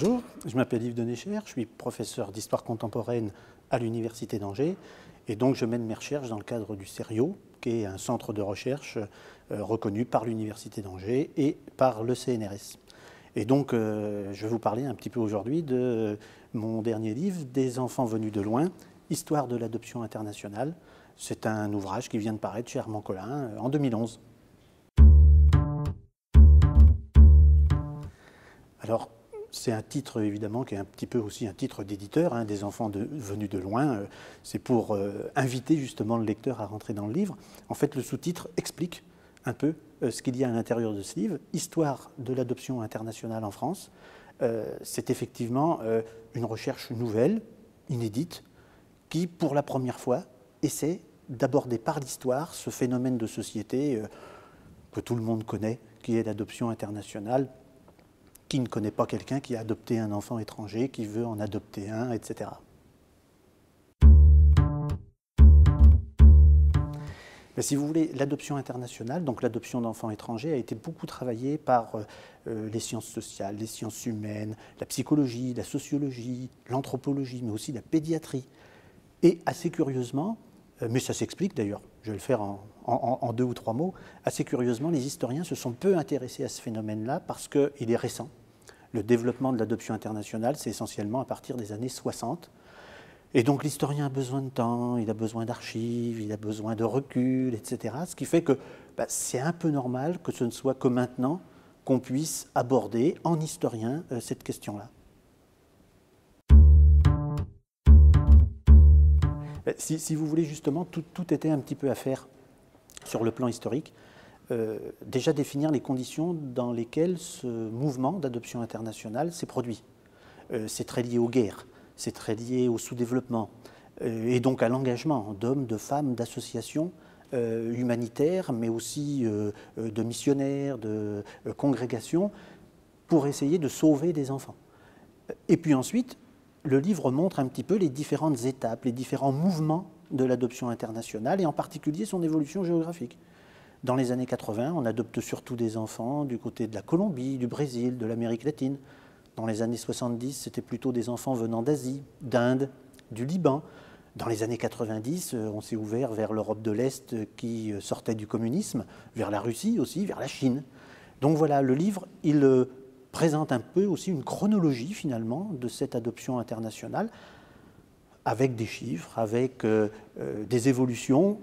Bonjour, je m'appelle Yves Denécher, je suis professeur d'histoire contemporaine à l'Université d'Angers et donc je mène mes recherches dans le cadre du CERIO, qui est un centre de recherche reconnu par l'Université d'Angers et par le CNRS. Et donc je vais vous parler un petit peu aujourd'hui de mon dernier livre, Des enfants venus de loin, Histoire de l'adoption internationale. C'est un ouvrage qui vient de paraître chez Armand Collin en 2011. Alors, c'est un titre évidemment qui est un petit peu aussi un titre d'éditeur, des enfants venus de loin. C'est pour inviter justement le lecteur à rentrer dans le livre. En fait, le sous-titre explique un peu ce qu'il y a à l'intérieur de ce livre. Histoire de l'adoption internationale en France. C'est effectivement une recherche nouvelle, inédite, qui pour la première fois essaie d'aborder par l'histoire ce phénomène de société que tout le monde connaît, qui est l'adoption internationale. Qui ne connaît pas quelqu'un qui a adopté un enfant étranger, qui veut en adopter un, etc. Mais si vous voulez, l'adoption internationale, donc l'adoption d'enfants étrangers, a été beaucoup travaillée par les sciences sociales, les sciences humaines, la psychologie, la sociologie, l'anthropologie, mais aussi la pédiatrie. Et assez curieusement, mais ça s'explique d'ailleurs, je vais le faire en 2 ou 3 mots, assez curieusement, les historiens se sont peu intéressés à ce phénomène-là parce qu'il est récent. Le développement de l'adoption internationale, c'est essentiellement à partir des années 60. Et donc l'historien a besoin de temps, il a besoin d'archives, il a besoin de recul, etc. Ce qui fait que c'est un peu normal que ce ne soit que maintenant qu'on puisse aborder en historien cette question-là. Si vous voulez justement, tout était un petit peu à faire sur le plan historique. Déjà définir les conditions dans lesquelles ce mouvement d'adoption internationale s'est produit. C'est très lié aux guerres, c'est très lié au sous-développement, et donc à l'engagement d'hommes, de femmes, d'associations humanitaires, mais aussi de missionnaires, de congrégations, pour essayer de sauver des enfants. Et puis ensuite, le livre montre un petit peu les différentes étapes, les différents mouvements de l'adoption internationale, et en particulier son évolution géographique. Dans les années 80, on adopte surtout des enfants du côté de la Colombie, du Brésil, de l'Amérique latine. Dans les années 70, c'était plutôt des enfants venant d'Asie, d'Inde, du Liban. Dans les années 90, on s'est ouvert vers l'Europe de l'Est qui sortait du communisme, vers la Russie aussi, vers la Chine. Donc voilà, le livre, il présente un peu aussi une chronologie finalement de cette adoption internationale, avec des chiffres, avec des évolutions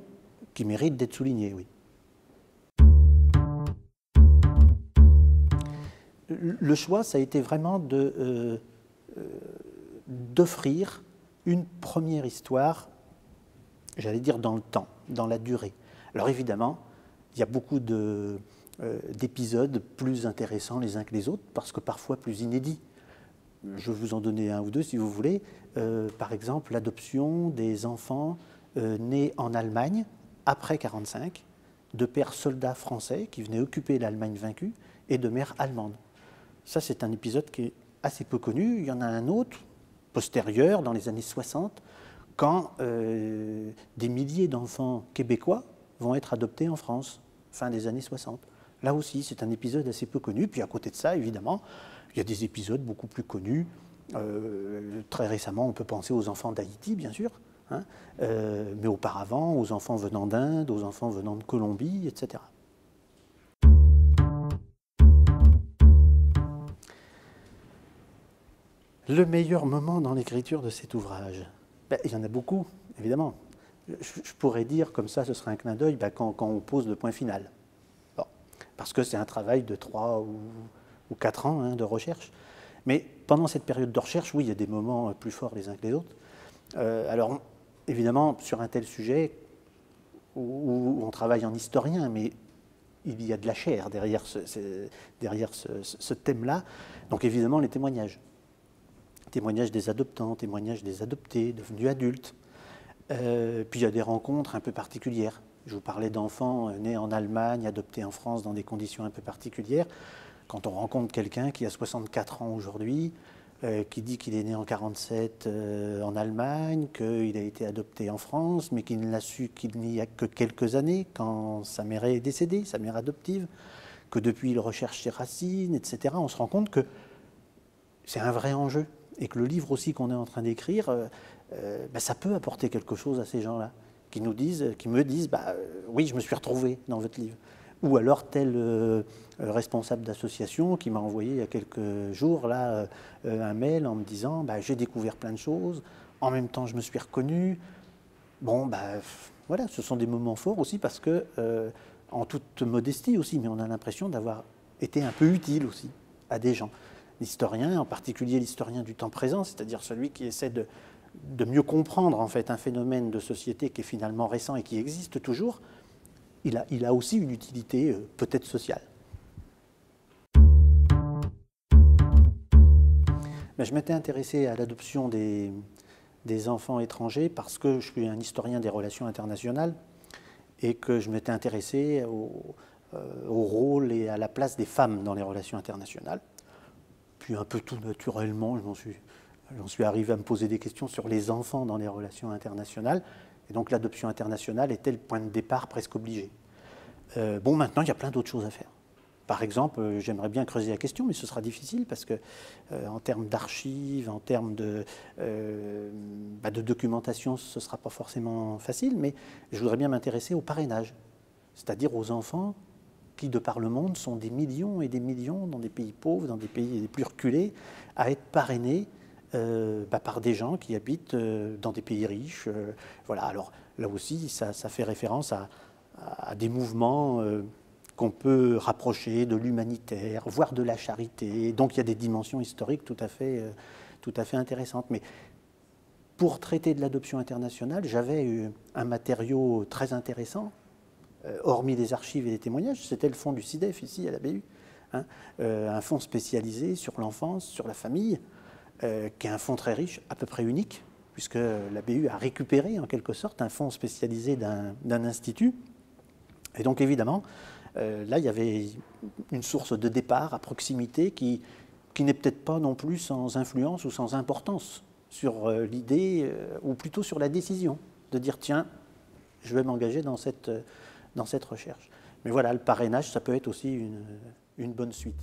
qui méritent d'être soulignées, oui. Le choix, ça a été vraiment d'offrir une première histoire, j'allais dire dans le temps, dans la durée. Alors évidemment, il y a beaucoup d'épisodes plus intéressants les uns que les autres, parce que parfois plus inédits. Je vais vous en donner un ou deux si vous voulez. Par exemple, l'adoption des enfants nés en Allemagne après 1945, de pères soldats français qui venaient occuper l'Allemagne vaincue et de mères allemandes. Ça, c'est un épisode qui est assez peu connu. Il y en a un autre, postérieur, dans les années 60, quand des milliers d'enfants québécois vont être adoptés en France, fin des années 60. Là aussi, c'est un épisode assez peu connu. Puis à côté de ça, évidemment, il y a des épisodes beaucoup plus connus. Très récemment, on peut penser aux enfants d'Haïti, bien sûr, mais auparavant, aux enfants venant d'Inde, aux enfants venant de Colombie, etc. Le meilleur moment dans l'écriture de cet ouvrage, il y en a beaucoup, évidemment. Je pourrais dire, comme ça, ce serait un clin d'œil, quand on pose le point final. Bon, parce que c'est un travail de 3 ou 4 ans de recherche. Mais pendant cette période de recherche, oui, il y a des moments plus forts les uns que les autres. Alors, évidemment, sur un tel sujet, où on travaille en historien, mais il y a de la chair derrière ce thème-là. Donc, évidemment, les témoignages. Témoignages des adoptants, témoignages des adoptés, devenus adultes. Puis il y a des rencontres un peu particulières. Je vous parlais d'enfants nés en Allemagne, adoptés en France dans des conditions un peu particulières. Quand on rencontre quelqu'un qui a 64 ans aujourd'hui, qui dit qu'il est né en 1947 en Allemagne, qu'il a été adopté en France, mais qu'il ne l'a su qu'il n'y a que quelques années, quand sa mère est décédée, sa mère adoptive, que depuis il recherche ses racines, etc., on se rend compte que c'est un vrai enjeu et que le livre aussi qu'on est en train d'écrire, ça peut apporter quelque chose à ces gens-là qui me disent, oui, je me suis retrouvé dans votre livre. Ou alors tel responsable d'association qui m'a envoyé il y a quelques jours là, un mail en me disant j'ai découvert plein de choses, en même temps je me suis reconnu. Bon, voilà, ce sont des moments forts aussi parce que, en toute modestie aussi, mais on a l'impression d'avoir été un peu utile aussi à des gens. L'historien, en particulier l'historien du temps présent, c'est-à-dire celui qui essaie de mieux comprendre en fait un phénomène de société qui est finalement récent et qui existe toujours, il a aussi une utilité peut-être sociale. Je m'étais intéressé à l'adoption des enfants étrangers parce que je suis un historien des relations internationales et que je m'étais intéressé au rôle et à la place des femmes dans les relations internationales. Puis un peu tout naturellement, j'en suis arrivé à me poser des questions sur les enfants dans les relations internationales. Et donc l'adoption internationale était le point de départ presque obligé. Maintenant, il y a plein d'autres choses à faire. Par exemple, j'aimerais bien creuser la question, mais ce sera difficile parce que en termes d'archives, en termes de documentation, ce ne sera pas forcément facile, mais je voudrais bien m'intéresser au parrainage, c'est-à-dire aux enfants qui, de par le monde, sont des millions et des millions dans des pays pauvres, dans des pays les plus reculés, à être parrainés par des gens qui habitent dans des pays riches. Voilà. Alors là aussi, ça fait référence à des mouvements qu'on peut rapprocher de l'humanitaire, voire de la charité. Donc il y a des dimensions historiques tout à fait intéressantes. Mais pour traiter de l'adoption internationale, j'avais un matériau très intéressant, hormis les archives et les témoignages, c'était le fonds du CIDEF ici à la BU, hein, un fonds spécialisé sur l'enfance, sur la famille, qui est un fonds très riche, à peu près unique, puisque la BU a récupéré en quelque sorte un fonds spécialisé d'un institut. Et donc évidemment, là il y avait une source de départ à proximité qui n'est peut-être pas non plus sans influence ou sans importance sur l'idée, ou plutôt sur la décision, de dire tiens, je vais m'engager dans cette recherche. Mais voilà, le parrainage, ça peut être aussi une bonne suite.